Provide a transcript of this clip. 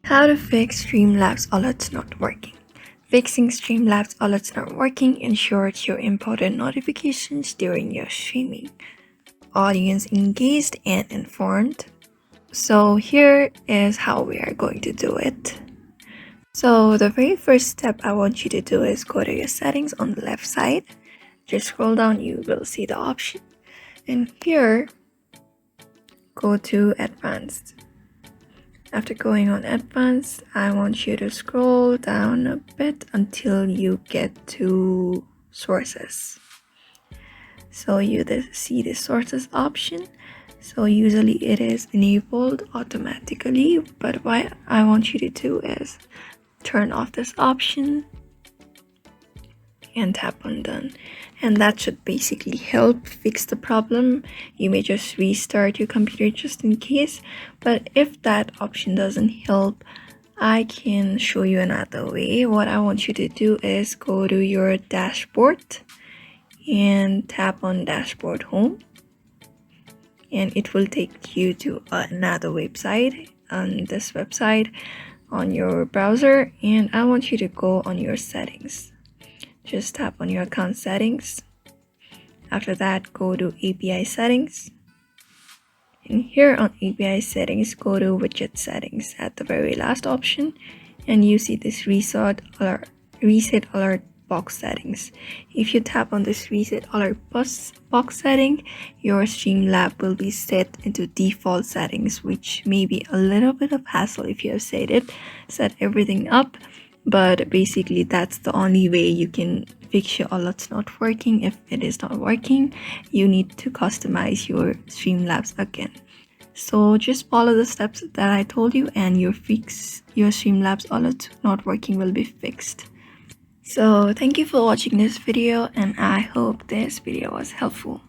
How to fix Streamlabs alerts not working. Fixing Streamlabs alerts not working ensures your important notifications during your streaming. Audience engaged and informed. So here is how we are going to do it. So the very first step I want you to do is go to your settings on the left side. Just scroll down, you will see the option. And here, go to advanced. After going on advanced, I want you to scroll down a bit until you get to sources. So you see the sources option. So usually it is enabled automatically, but what I want you to do is turn off this option and tap on done, and that should basically help fix the problem. You may just restart your computer just in case, but if that option doesn't help, I can show you another way. What I want you to do is go to your dashboard and tap on dashboard home, and it will take you to another website. On this website on your browser, and I want you to go on your settings. Just tap on your account settings. After that, go to API settings. And here on API settings, go to widget settings at the very last option. And you see this reset alert box settings. If you tap on this reset alert box setting, your Streamlab will be set into default settings, which may be a little bit of hassle if you have set everything up. But basically that's the only way you can fix your alerts not working. If it is not working, you need to customize your Streamlabs again. So just follow the steps that I told you and your Streamlabs alerts not working will be fixed. So thank you for watching this video, and I hope this video was helpful.